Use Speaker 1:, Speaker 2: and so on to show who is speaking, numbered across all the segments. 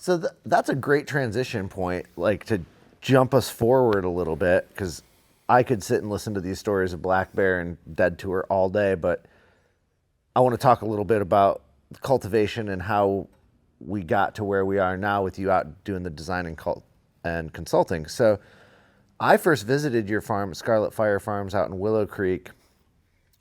Speaker 1: So that's a great transition point, like to jump us forward a little bit, because I could sit and listen to these stories of Black Bear and Dead Tour all day, but I want to talk a little bit about cultivation and how we got to where we are now with you out doing the design and consulting. So I first visited your farm, Scarlet Fire Farms, out in Willow Creek.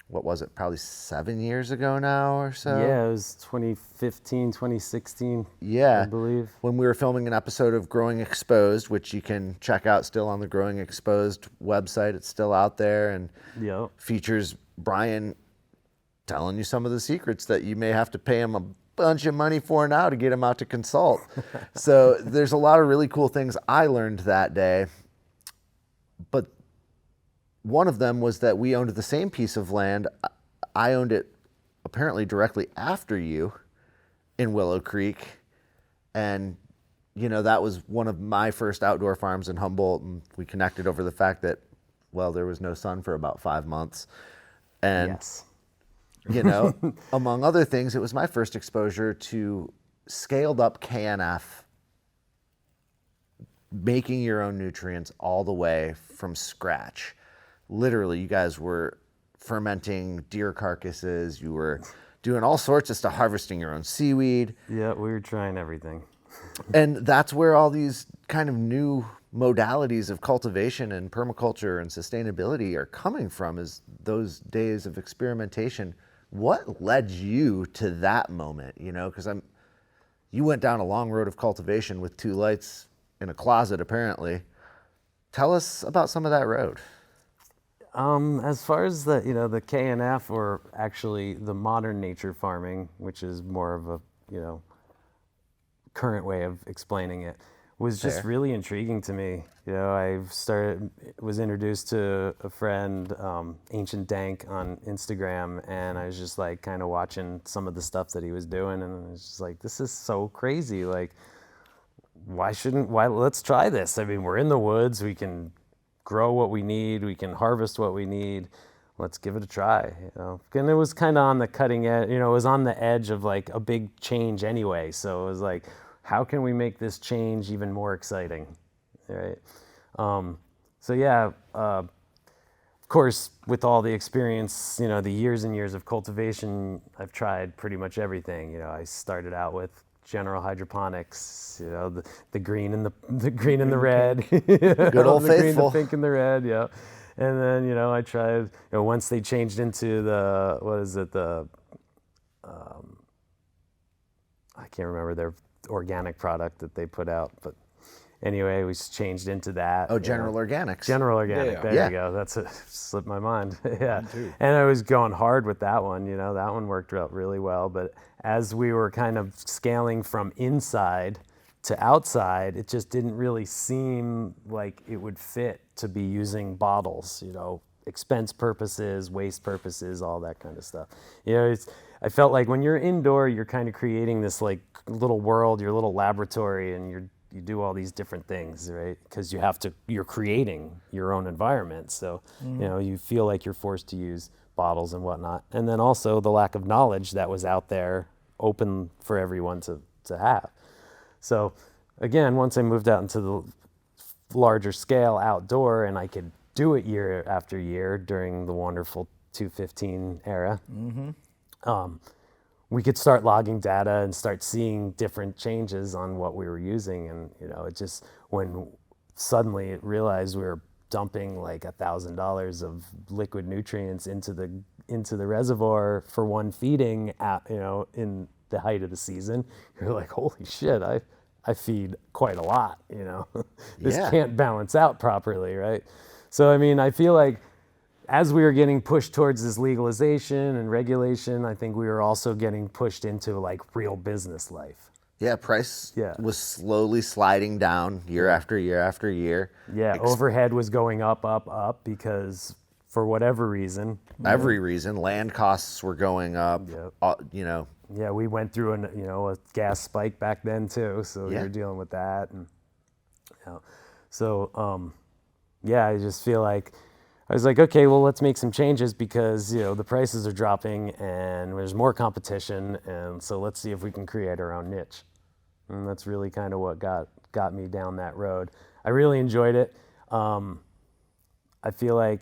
Speaker 1: What was it, probably 7 years ago now or so?
Speaker 2: Yeah, it was 2015, 2016,
Speaker 1: Yeah.
Speaker 2: I believe.
Speaker 1: When we were filming an episode of Growing Exposed, which you can check out still on the Growing Exposed website. It's still out there and
Speaker 2: Yep.
Speaker 1: features Bryan telling you some of the secrets that you may have to pay him a bunch of money for now to get him out to consult. So there's a lot of really cool things I learned that day. But one of them was that we owned the same piece of land. I owned it apparently directly after you in Willow Creek. And, you know, that was one of my first outdoor farms in Humboldt. And we connected over the fact that, well, there was no sun for about 5 months. And,
Speaker 2: Yes.
Speaker 1: you know, among other things, it was my first exposure to scaled up KNF, making your own nutrients all the way from scratch. Literally, you guys were fermenting deer carcasses. You were doing all sorts of stuff, harvesting your own seaweed.
Speaker 2: Yeah, we were trying everything.
Speaker 1: And that's where all these kind of new modalities of cultivation and permaculture and sustainability are coming from, is those days of experimentation. What led you to that moment? You know, because you went down a long road of cultivation with 2 lights in a closet, apparently. Tell us about some of that road.
Speaker 2: As far as the KNF, or actually the modern nature farming, which is more of a, current way of explaining it, was just
Speaker 1: Fair.
Speaker 2: really intriguing to me. You know, was introduced to a friend, Ancient Dank, on Instagram, and I was just like kind of watching some of the stuff that he was doing, and I was just like, this is so crazy. Like, let's try this. I mean, we're in the woods, we can grow what we need, we can harvest what we need. Let's give it a try, And it was kind of on the cutting edge, it was on the edge of like a big change anyway. So it was like, how can we make this change even more exciting, right? Of course, with all the experience, the years and years of cultivation, I've tried pretty much everything. I started out with general hydroponics, the green and the green and the red,
Speaker 1: Good old
Speaker 2: the green,
Speaker 1: faithful.
Speaker 2: the pink and the red, yeah. And then I tried. Once they changed into I can't remember their organic product that they put out, but anyway, we changed into that.
Speaker 1: Oh, General Organics.
Speaker 2: General Organic.
Speaker 3: Yeah.
Speaker 2: There
Speaker 1: Yeah.
Speaker 2: you go. That's it. Slipped my mind. Yeah.
Speaker 3: Me too.
Speaker 2: And I was going hard with that one. That one worked out really well. But as we were kind of scaling from inside to outside, it just didn't really seem like it would fit to be using bottles. Expense purposes, waste purposes, all that kind of stuff. I felt like when you're indoor, you're kind of creating this like little world, your little laboratory, and you do all these different things, right? Because you're creating your own environment. So, you feel like you're forced to use bottles and whatnot. And then also the lack of knowledge that was out there open for everyone to have. So again, once I moved out into the larger scale outdoor, and I could do it year after year during the wonderful 215 era, we could start logging data and start seeing different changes on what we were using. And, it just, when suddenly it realized we were dumping like $1,000 of liquid nutrients into the reservoir for one feeding in the height of the season, you're like, holy shit, I feed quite a lot, This
Speaker 1: Yeah.
Speaker 2: can't balance out properly, right? So, I mean, I feel like as we were getting pushed towards this legalization and regulation, I think we were also getting pushed into like real business life.
Speaker 1: Yeah, price
Speaker 2: Yeah.
Speaker 1: was slowly sliding down year after year after year.
Speaker 2: Yeah, overhead was going up because for whatever reason.
Speaker 1: Every reason, land costs were going up.
Speaker 2: Yep. Yeah, we went through a gas spike back then too, so we
Speaker 1: Yeah.
Speaker 2: were dealing with that, and so I just feel like I was like, okay, well, let's make some changes because the prices are dropping and there's more competition, and so let's see if we can create our own niche. And that's really kind of what got me down that road. I really enjoyed it. I feel like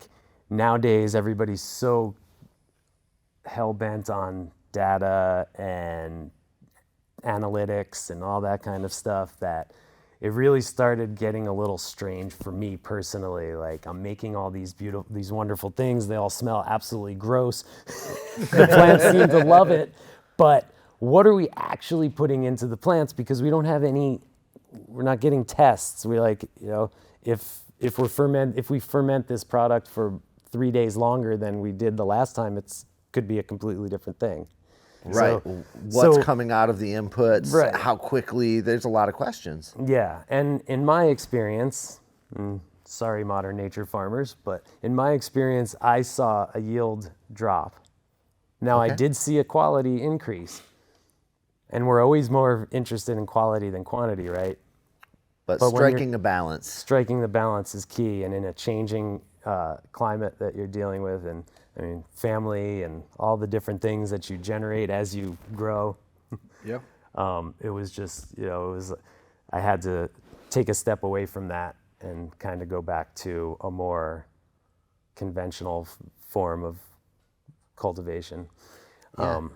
Speaker 2: nowadays everybody's so hell-bent on data and analytics and all that kind of stuff that it really started getting a little strange for me personally. Like, I'm making all these wonderful things. They all smell absolutely gross. The plants seem to love it, but what are we actually putting into the plants? Because we don't have we're not getting tests. We're like, if we ferment this product for 3 days longer than we did the last time, could be a completely different thing.
Speaker 1: Right. What's coming out of the inputs?
Speaker 2: Right.
Speaker 1: How quickly? There's a lot of questions.
Speaker 2: Yeah. And in my experience, sorry, modern nature farmers, but in my experience, I saw a yield drop. Now, I did see a quality increase. And we're always more interested in quality than quantity, right?
Speaker 1: But striking a balance.
Speaker 2: Striking the balance is key. And in a changing climate that you're dealing with, and I mean, family and all the different things that you generate as you grow.
Speaker 3: Yeah.
Speaker 2: It was just, I had to take a step away from that and kind of go back to a more conventional form of cultivation.
Speaker 1: Yeah.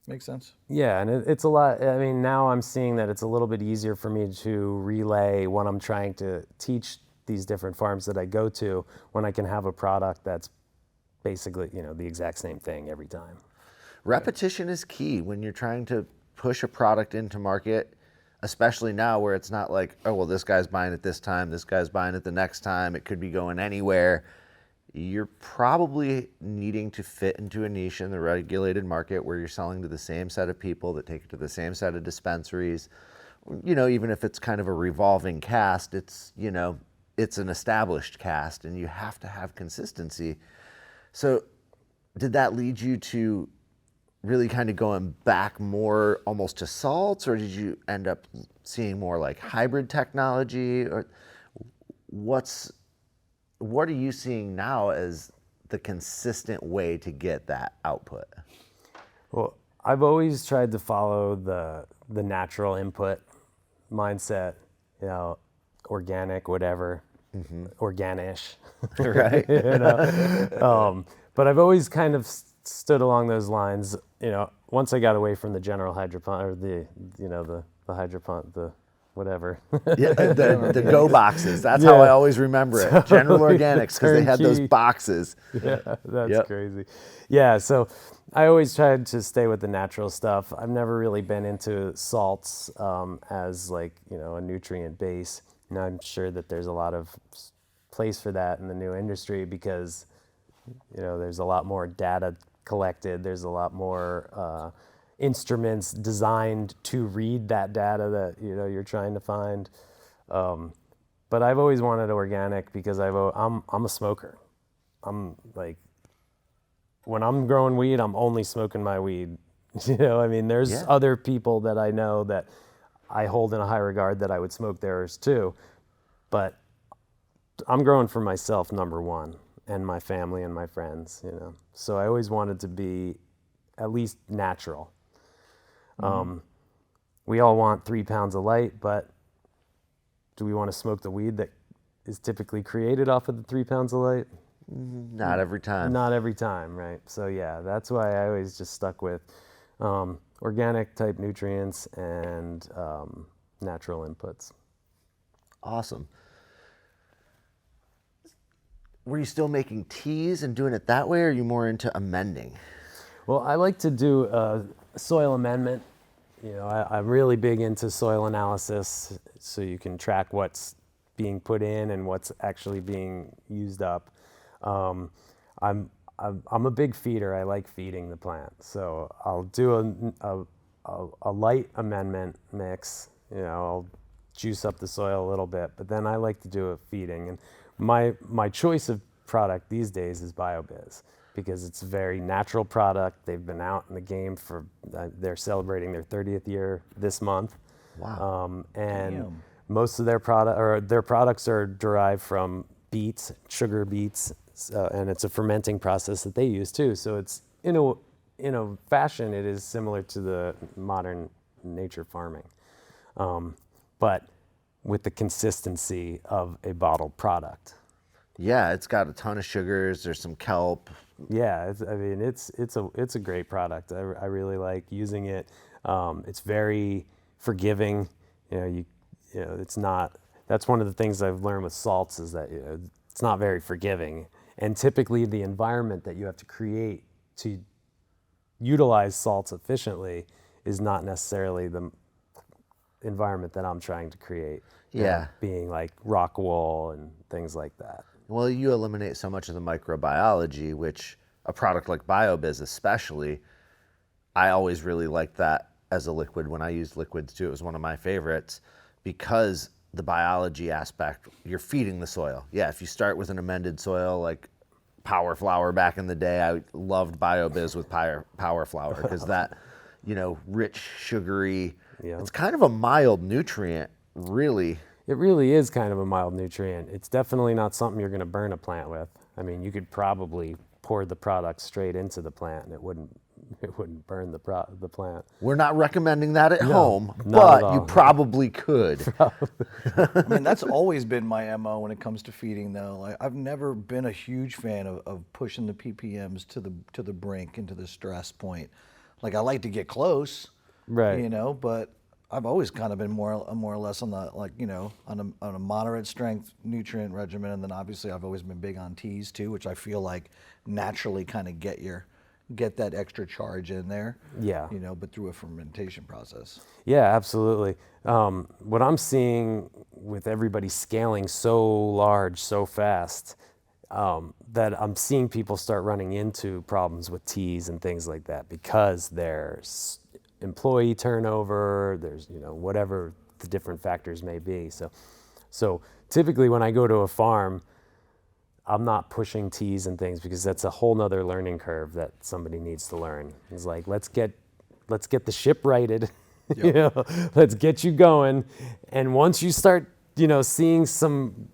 Speaker 3: Makes sense.
Speaker 2: Yeah, and it's a lot. I mean, now I'm seeing that it's a little bit easier for me to relay what I'm trying to teach these different farms that I go to when I can have a product that's basically, the exact same thing every time.
Speaker 1: Repetition is key when you're trying to push a product into market, especially now where it's not like, oh, well, this guy's buying it this time, this guy's buying it the next time. It could be going anywhere. You're probably needing to fit into a niche in the regulated market where you're selling to the same set of people that take it to the same set of dispensaries. Even if it's kind of a revolving cast, it's an established cast, and you have to have consistency. So did that lead you to really kind of going back more almost to salts, or did you end up seeing more like hybrid technology? Or what are you seeing now as the consistent way to get that output?
Speaker 2: Well, I've always tried to follow the natural input mindset, organic, whatever, organish.
Speaker 1: Right.
Speaker 2: But I've always kind of stood along those lines. Once I got away from the general hydroponic, or the hydroponic, the whatever.
Speaker 1: Yeah, the go boxes. That's how I always remember it. General Organics, because they had those boxes.
Speaker 2: Yeah, that's crazy. Yeah, so I always tried to stay with the natural stuff. I've never really been into salts as like, a nutrient base. And I'm sure that there's a lot of place for that in the new industry because, there's a lot more data collected. There's a lot more instruments designed to read that data that you're trying to find. But I've always wanted organic because I'm a smoker. I'm like, when I'm growing weed, I'm only smoking my weed. There's other people that I know that I hold in a high regard that I would smoke theirs too. But I'm growing for myself, number one, and my family and my friends, So I always wanted to be at least natural. We all want 3 pounds of light, but do we want to smoke the weed that is typically created off of the 3 pounds of light?
Speaker 1: Not every time.
Speaker 2: Not every time, right? So yeah, that's why I always just stuck with organic type nutrients and natural inputs.
Speaker 1: Awesome. Were you still making teas and doing it that way, or are you more into amending?
Speaker 2: Well, I like to do soil amendment. I'm really big into soil analysis, so you can track what's being put in and what's actually being used up. I'm a big feeder. I like feeding the plant, so I'll do a light amendment mix. I'll juice up the soil a little bit, but then I like to do a feeding. And my choice of product these days is BioBiz, because it's a very natural product. They've been out in the game for, they're celebrating their 30th year this month.
Speaker 1: Wow.
Speaker 2: And most of their products are derived from beets, sugar beets, and it's a fermenting process that they use too. So it's in a fashion, it is similar to the modern nature farming. but with the consistency of a bottled product.
Speaker 1: Yeah, it's got a ton of sugars. There's some kelp.
Speaker 2: Yeah, it's a great product. I really like using it. It's very forgiving. It's not. That's one of the things I've learned with salts is that it's not very forgiving. And typically, the environment that you have to create to utilize salts efficiently is not necessarily the environment that I'm trying to create.
Speaker 1: Yeah.
Speaker 2: Being like rock wool and things like that.
Speaker 1: Well, you eliminate so much of the microbiology, which a product like BioBiz especially, I always really liked that as a liquid. When I used liquids too, it was one of my favorites because the biology aspect, you're feeding the soil. Yeah, if you start with an amended soil like Power Flour back in the day, I loved BioBiz with Power Flour because that, rich, sugary, it's kind of a mild nutrient, really.
Speaker 2: It really is kind of a mild nutrient. It's definitely not something you're going to burn a plant with. I mean, you could probably pour the product straight into the plant and it wouldn't burn the plant.
Speaker 1: We're not recommending that at home,
Speaker 2: not
Speaker 1: but
Speaker 2: at all.
Speaker 1: you probably could.
Speaker 3: I mean, that's always been my MO when it comes to feeding, though. Like, I've never been a huge fan of pushing the ppms to the brink and to the stress point. Like, I like to get close,
Speaker 2: Right.
Speaker 3: but I've always kind of been more or less on the on a moderate strength nutrient regimen, and then obviously I've always been big on teas too, which I feel like naturally kind of get that extra charge in there.
Speaker 2: Yeah.
Speaker 3: But through a fermentation process.
Speaker 2: Yeah, absolutely. What I'm seeing with everybody scaling so large, so fast, that I'm seeing people start running into problems with teas and things like that because there's employee turnover, there's whatever the different factors may be. So typically when I go to a farm, I'm not pushing teas and things because that's a whole nother learning curve that somebody needs to learn. It's like let's get the ship righted, let's get you going, and once you start seeing some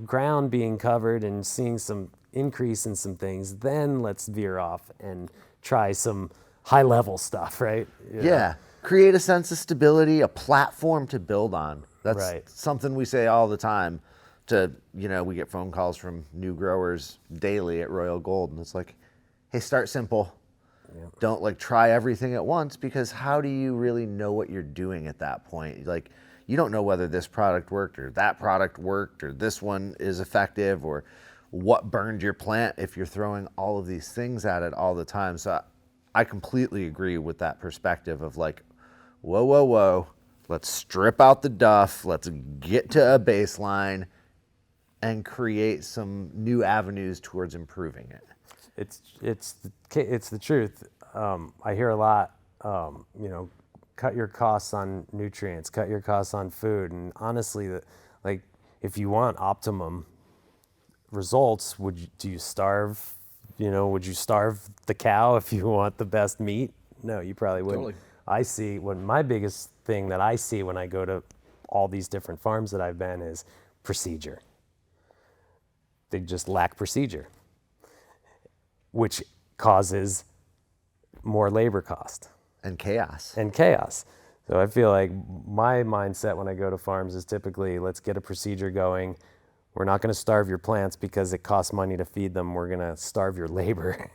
Speaker 2: ground being covered and seeing some increase in some things, then let's veer off and try some high level stuff, right?
Speaker 1: Yeah. Create a sense of stability, a platform to build on. That's
Speaker 2: Right.
Speaker 1: something we say all the time we get phone calls from new growers daily at Royal Gold, and it's like, hey, start simple. Don't try everything at once, because how do you really know what you're doing at that point? Like, you don't know whether this product worked or that product worked or this one is effective or what burned your plant if you're throwing all of these things at it all the time. So I completely agree with that perspective of like, whoa, let's strip out the duff, let's get to a baseline and create some new avenues towards improving it.
Speaker 2: It's the truth. I hear a lot, cut your costs on nutrients, cut your costs on food, and honestly, if you want optimum results, would you starve the cow if you want the best meat? No, you probably wouldn't.
Speaker 3: Totally.
Speaker 2: My biggest thing that I see when I go to all these different farms that I've been is procedure. They just lack procedure, which causes more labor cost.
Speaker 1: And chaos.
Speaker 2: So I feel like my mindset when I go to farms is typically, let's get a procedure going. We're not going to starve your plants because it costs money to feed them. We're going to starve your labor.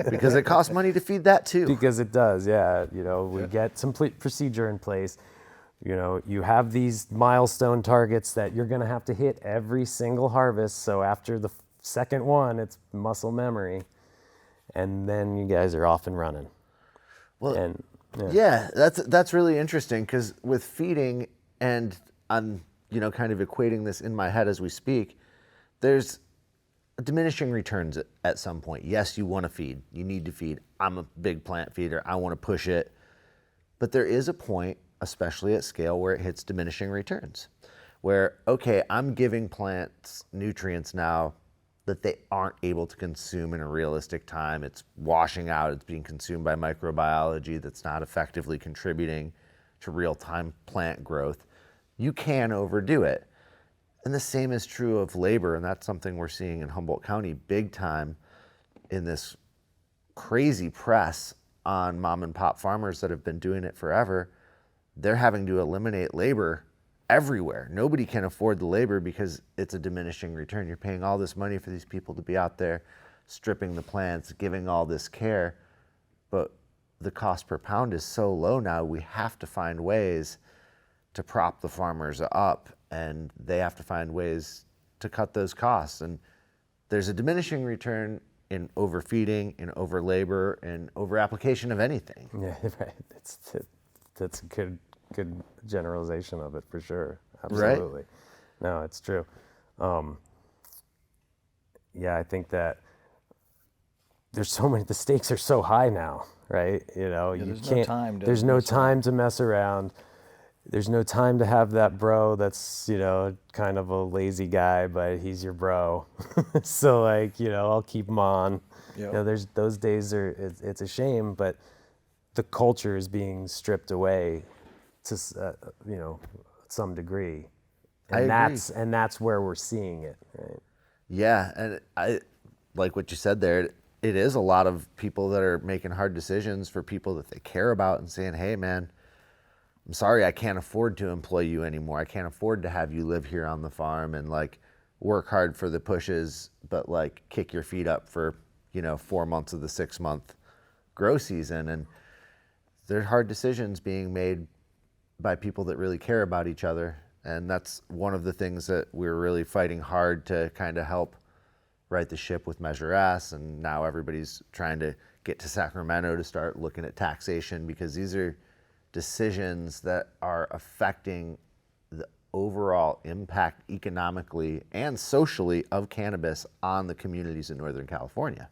Speaker 1: Because it costs money to feed that too.
Speaker 2: Because it does, yeah. We get some procedure in place. You have these milestone targets that you're going to have to hit every single harvest. So after the second one, it's muscle memory. And then you guys are off and running.
Speaker 1: Well, yeah, that's really interesting, because with feeding, and I'm kind of equating this in my head as we speak, there's diminishing returns at some point. Yes, you want to feed. You need to feed. I'm a big plant feeder. I want to push it. But there is a point, especially at scale, where it hits diminishing returns. Where, okay, I'm giving plants nutrients now that they aren't able to consume in a realistic time. It's washing out. It's being consumed by microbiology that's not effectively contributing to real-time plant growth. You can overdo it. And the same is true of labor, and that's something we're seeing in Humboldt County big time in this crazy press on mom and pop farmers that have been doing it forever. they're having to eliminate labor everywhere. Nobody can afford the labor because it's a diminishing return. You're paying all this money for these people to be out there stripping the plants, giving all this care, but the cost per pound is so low now, we have to find ways to prop the farmers up, and they have to find ways to cut those costs. And there's a diminishing return in overfeeding, in over labor, and over application of anything.
Speaker 2: Yeah, right. That's a good generalization of it for sure. Absolutely.
Speaker 1: Right?
Speaker 2: No, it's true. Yeah, I think that there's so many. The stakes are so high now, right? You know, you
Speaker 3: there's no
Speaker 2: can't.
Speaker 3: time to
Speaker 2: There's no
Speaker 3: mess
Speaker 2: time to mess around. There's no time to have that bro that's, you know, kind of a lazy guy, but he's your bro. So like, you know, I'll keep him on.
Speaker 3: Yep.
Speaker 2: You know, there's those days are, it's a shame, but the culture is being stripped away to, you know, some degree. And
Speaker 1: I agree.
Speaker 2: that's where we're seeing it, right?
Speaker 1: Yeah, and I like what you said there. It is a lot of people that are making hard decisions for people that they care about and saying, hey man, I'm sorry, I can't afford to employ you anymore. I can't afford to have you live here on the farm and like work hard for the pushes, but like kick your feet up for, you know, 4 months of the 6-month grow season. And they're hard decisions being made by people that really care about each other. And that's one of the things that we're really fighting hard to kind of help right the ship with Measure S. And now everybody's trying to get to Sacramento to start looking at taxation, because these are decisions that are affecting the overall impact economically and socially of cannabis on the communities in Northern California.